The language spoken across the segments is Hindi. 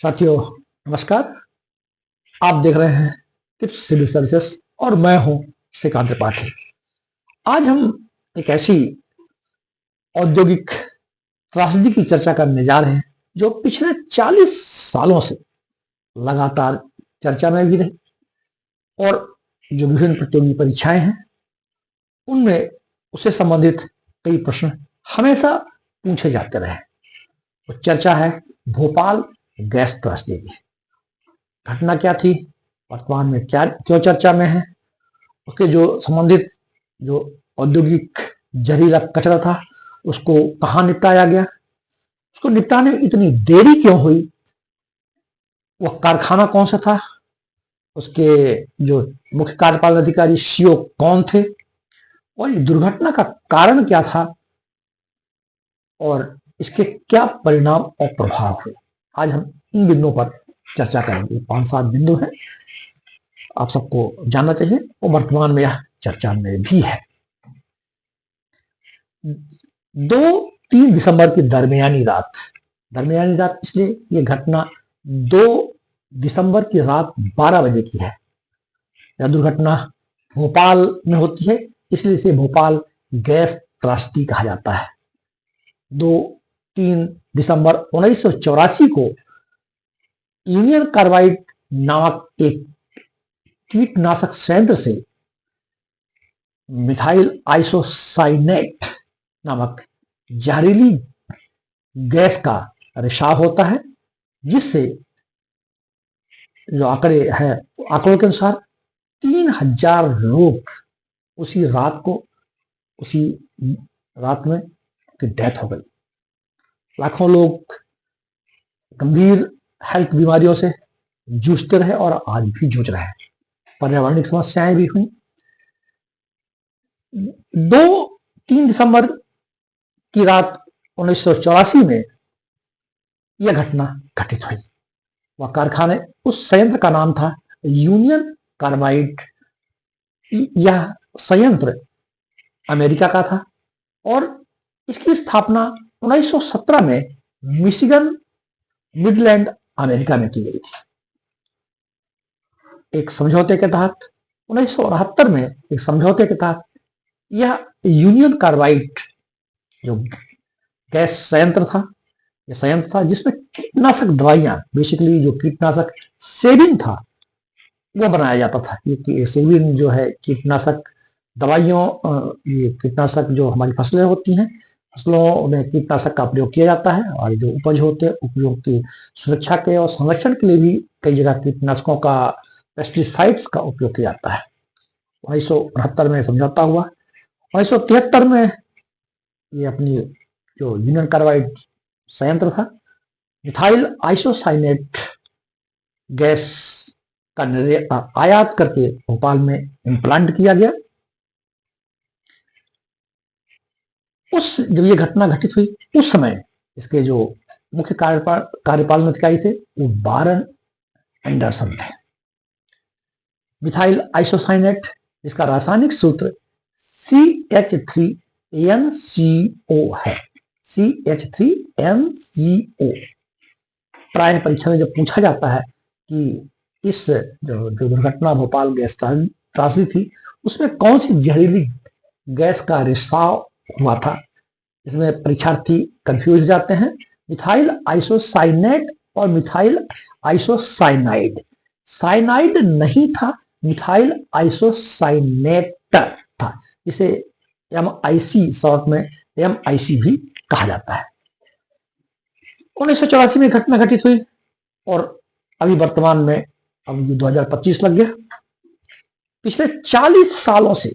साथियों नमस्कार। आप देख रहे हैं टिप्स सिविल सर्विसेज और मैं हूं श्रीकांत त्रिपाठी। आज हम एक ऐसी औद्योगिक त्रासदी की चर्चा करने जा रहे हैं जो पिछले 40 सालों से लगातार चर्चा में भी रही और जो विभिन्न प्रतियोगी परीक्षाएं हैं उनमें उससे संबंधित कई प्रश्न हमेशा पूछे जाते रहे। तो चर्चा है भोपाल गैस त्रासदी की। घटना क्या थी, वर्तमान में क्या क्यों चर्चा में है, उसके जो संबंधित जो औद्योगिक जहरीला कचरा था उसको कहाँ निपटाया गया, उसको निपटाने में इतनी देरी क्यों हुई, वह कारखाना कौन सा था, उसके जो मुख्य कार्यपालन अधिकारी सीओ कौन थे और ये दुर्घटना का कारण क्या था और इसके क्या परिणाम और प्रभाव हुए। आज हम इन बिंदुओं पर चर्चा करेंगे। 5-7 बिंदु हैं, आप सबको जानना चाहिए और वर्तमान में यह चर्चा में भी है। 2-3 दिसंबर की दरमियानी रात इसलिए ये घटना 2 दिसंबर की रात 12 बजे की है। यह दुर्घटना भोपाल में होती है, इसलिए इसे भोपाल गैस त्रासदी कहा जाता है। 2-3 दिसंबर 1984 को यूनियन कार्बाइड नामक एक कीटनाशक संयंत्र से मिथाइल आइसोसाइनेट नामक जहरीली गैस का रिसाव होता है, जिससे जो आंकड़े हैं आंकड़ों के अनुसार 3000 लोग उसी रात में की डेथ हो गई। लाखों लोग गंभीर हेल्थ बीमारियों से जूझते रहे और आज भी जूझ रहे हैं। पर्यावरणिक समस्याएं भी हुई। 2-3 दिसंबर की रात 1984 में यह घटना घटित हुई। वह कारखाने, उस संयंत्र का नाम था यूनियन कार्बाइड। यह संयंत्र अमेरिका का था और इसकी स्थापना 1917 में मिशिगन मिडलैंड अमेरिका में की गई थी। एक समझौते के तहत 1969 में एक समझौते के तहत यह यूनियन कार्बाइड जो गैस संयंत्र था, यह संयंत्र था जिसमें कीटनाशक दवाइयां, बेसिकली जो कीटनाशक सेबिन था वह बनाया जाता था। ये सेबिन जो है कीटनाशक दवाइयों, ये कीटनाशक जो हमारी फसलें होती हैं, फसलों में कीटनाशक का प्रयोग किया जाता है और जो उपज होते हैं उपजों की सुरक्षा के और संरक्षण के लिए भी कई जगह कीटनाशकों का, पेस्टिसाइड्स का उपयोग किया जाता है। 1969 में समझौता हुआ। 1973 में ये अपनी जो यूनियन कार्बाइड संयंत्र था, मिथाइल आइसोसाइनेट गैस का आयात करके भोपाल में इम्प्लांट किया गया। जब ये घटना घटित हुई उस समय इसके जो मुख्य कार्यपालन अधिकारी थे वो बारन एंडरसन थे। मिथाइल आइसोसाइनेट, इसका रासायनिक सूत्र CH3NCO है। CH3NCO। प्राय परीक्षा में जब पूछा जाता है कि इस जो दुर्घटना भोपाल गैस त्रासदी थी उसमें कौन सी जहरीली गैस का रिसाव हुआ था, इसमें परीक्षार्थी कंफ्यूज हो जाते हैं। मिथाइल आइसोसाइनेट और मिथाइल आइसोसाइनाइड, साइनाइड नहीं था, मिथाइल आइसोसाइनेट था, जिसे MIC शॉर्ट में MIC भी कहा जाता है। 1984 में घटना घटित हुई और अभी वर्तमान में अब 2025 लग गया। पिछले 40 सालों से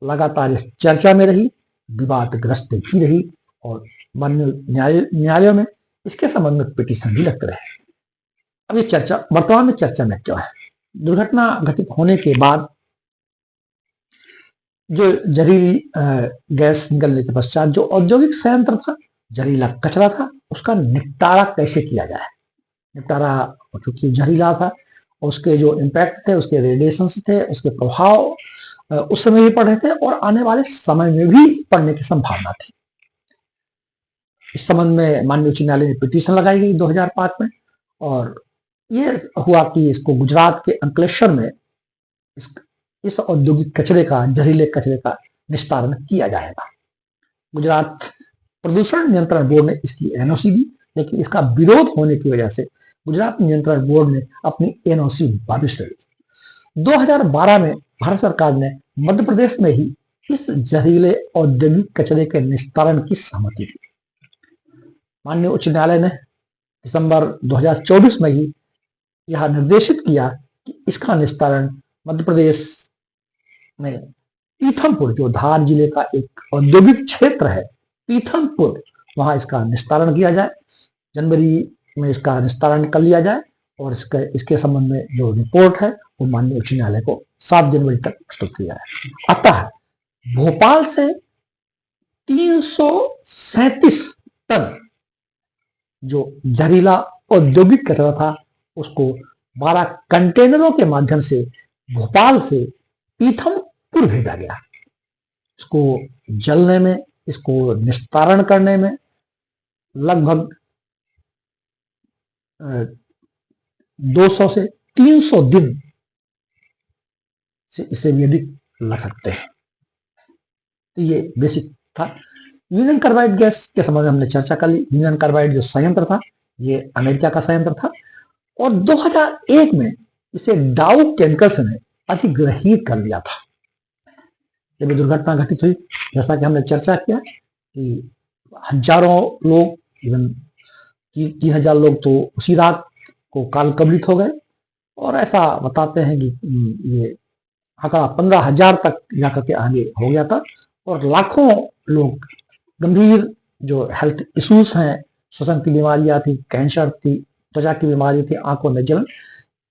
लगातार इस चर्चा में रही, विवादग्रस्त भी रही और माननीय न्यायालयों में इसके संबंध में पिटीशन भी लगते रहे। अब ये चर्चा वर्तमान में चर्चा में क्यों है? दुर्घटना घटित होने के बाद जो जहरीली गैस निकलने के पश्चात जो औद्योगिक संयंत्र था, जहरीला कचरा था, उसका निपटारा कैसे किया जाए। निपटारा चूंकि जहरीला था, उसके जो इम्पैक्ट थे, उसके रेडिएशन थे, उसके प्रभाव उस समय भी पड़ रहे थे और आने वाले समय में भी पड़ने की संभावना थी। इस संबंध में माननीय उच्च न्यायालय में पिटीशन लगाई गई 2005 में और ये हुआ कि इसको गुजरात के अंकलेश्वर में इस औद्योगिक कचरे का, जहरीले कचरे का निस्तारण किया जाएगा। गुजरात प्रदूषण नियंत्रण बोर्ड ने इसकी एनओसी दी, लेकिन इसका विरोध होने की वजह से गुजरात नियंत्रण बोर्ड ने अपनी एनओसी वापस ले ली। 2012 में भारत सरकार ने मध्य प्रदेश में ही इस जहरीले औद्योगिक कचरे के निस्तारण की सहमति दी। माननीय उच्च न्यायालय ने दिसंबर 2024 में ही यह निर्देशित किया कि इसका निस्तारण मध्य प्रदेश में पीथमपुर, जो धार जिले का एक औद्योगिक क्षेत्र है, पीथमपुर, वहां इसका निस्तारण किया जाए। जनवरी में इसका निस्तारण कर लिया जाए और इसके संबंध में जो रिपोर्ट है वो माननीय उच्च न्यायालय को 7 जनवरी तक प्रस्तुत किया है। अतः भोपाल से 337 टन जो जहरीला औद्योगिक कचरा था उसको 12 कंटेनरों के माध्यम से भोपाल से पीथमपुर भेजा गया। इसको जलने में, इसको निस्तारण करने में लगभग 200 से 300 दिन से इससे भी अधिक लग सकते हैं। तो ये बेसिक था। यूनियन कार्बाइड गैस के संबंध में हमने चर्चा कर ली। यूनियन कार्बाइड जो संयंत्र था ये अमेरिका का संयंत्र था और 2001 में इसे डाउ केमिकल्स ने अधिग्रहित कर लिया था। जब ये दुर्घटना घटित हुई, जैसा कि हमने चर्चा किया कि हजारों लोग, इवन 3000 लोग तो उसी रात को काल कबलित हो गए और ऐसा बताते हैं कि ये आंकड़ा 15,000 तक जाकर के आगे हो गया था और लाखों लोग गंभीर जो हेल्थ इश्यूज हैं, श्वसन की बीमारियां थी, कैंसर थी, त्वचा की बीमारी थी, आंखों में जलन,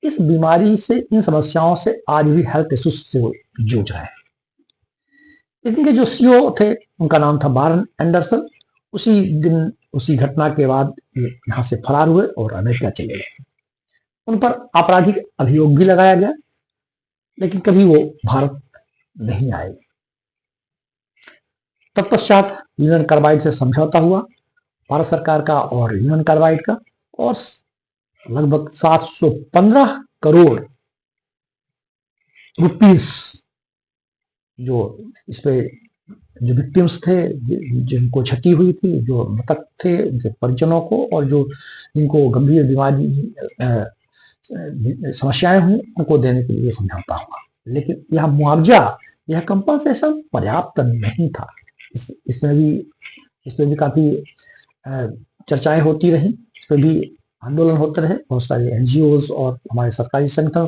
इस बीमारी से, इन समस्याओं से आज भी हेल्थ इश्यूज से वो जूझ रहे हैं। इनके जो सीईओ थे उनका नाम था बारन एंडरसन। उसी दिन, उसी घटना के बाद यहाँ से फरार हुए और अमेरिका चले गए। उन पर आपराधिक अभियोग भी लगाया गया, लेकिन कभी वो भारत नहीं आए। तत्पश्चात यूनियन कार्बाइड से समझौता हुआ भारत सरकार का और यूनियन कार्बाइड का, और लगभग 715 करोड़ रुपीस जो इस पे जो विक्टिम्स थे, जिनको क्षति हुई थी, जो मृतक थे, उनके परिजनों को, और जो जिनको गंभीर बीमारी समस्याएं हुई, उनको देने के लिए समझौता हुआ। लेकिन यह मुआवजा, यह कंपनसेशन पर्याप्त नहीं था। इसमें भी काफी चर्चाएं होती रही, इस पर भी आंदोलन होते रहे, बहुत सारे एनजीओज और हमारे सरकारी संगठन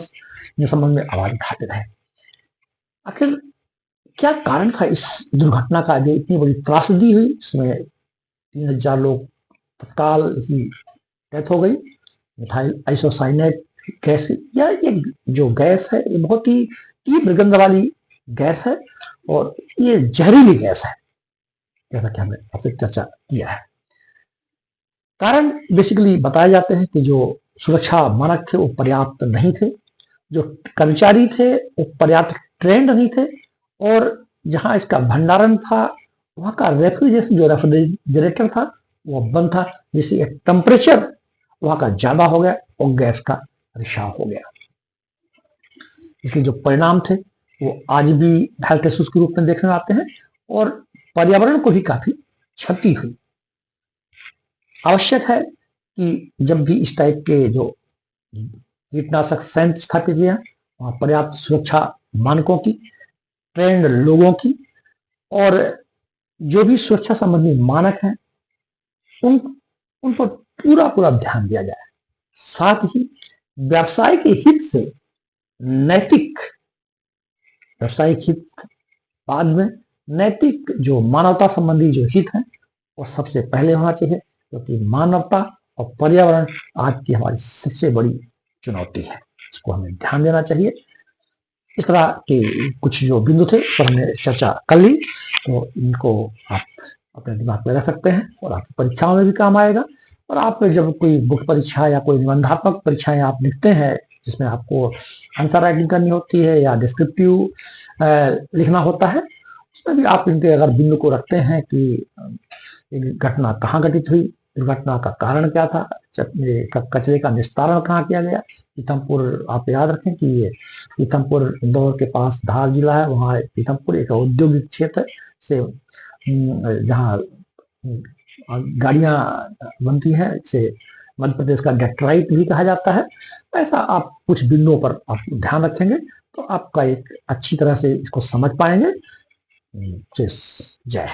इन संबंध में आवाज उठाते रहे। आखिर क्या कारण था इस दुर्घटना का, जो इतनी बड़ी त्रासदी हुई, इसमें 3000 लोग तत्काल ही डेथ हो गई। मिथाइल आइसोसाइनेट गैस, या ये जो गैस है ये बहुत ही तीव्र गंध वाली गैस है और ये जहरीली गैस है, जैसा कि हमने आपसे चर्चा किया है। कारण बेसिकली बताए जाते हैं कि जो सुरक्षा मानक थे वो पर्याप्त नहीं थे, जो कर्मचारी थे वो पर्याप्त ट्रेंड नहीं थे, और जहां इसका भंडारण था वहां का रेफ्रिजरेशन, जो रेफ्रिजरेटर था वो बंद था, जिससे एक टेम्परेचर वहां का ज्यादा हो गया और गैस का रिसाव हो गया। इसके जो परिणाम थे वो आज भी हेल्थ इश्यूज के रूप में देखने आते हैं और पर्यावरण को भी काफी क्षति हुई। आवश्यक है कि जब भी इस टाइप के जो कीटनाशक संयंत्र स्थापित हुए हैं वहां पर्याप्त सुरक्षा मानकों की, ट्रेंड लोगों की, और जो भी सुरक्षा संबंधी मानक हैं उन पर पूरा ध्यान दिया जाए। साथ ही व्यवसाय के हित से नैतिक, व्यवसायिक हित बाद में, नैतिक जो मानवता संबंधी जो हित है वो सबसे पहले होना चाहिए, क्योंकि मानवता और पर्यावरण आज की हमारी सबसे बड़ी चुनौती है, इसको हमें ध्यान देना चाहिए। इस तरह के कुछ जो बिंदु थे पर हमने चर्चा कर ली, तो इनको आप अपने दिमाग में रख सकते हैं और आपकी परीक्षाओं में भी काम आएगा। और आप जब कोई बुक परीक्षा या कोई निबंधात्मक परीक्षाएं आप लिखते हैं जिसमें आपको आंसर राइटिंग करनी होती है या डिस्क्रिप्टिव लिखना होता है, उसमें भी आप इनके अगर बिंदु को रखते हैं कि घटना कहाँ घटित हुई, दुर्घटना का कारण क्या था, कचरे का निस्तारण कहाँ किया गया। पीथमपुर आप याद रखें कि ये पीथमपुर इंदौर के पास धार जिला है, वहाँ पीथमपुर एक औद्योगिक क्षेत्र से जहाँ गाड़ियां बनती हैं, इसे मध्य प्रदेश का डेट्राइट भी कहा जाता है। ऐसा आप कुछ बिंदुओं पर आप ध्यान रखेंगे तो आपका एक अच्छी तरह से इसको समझ पाएंगे। जय।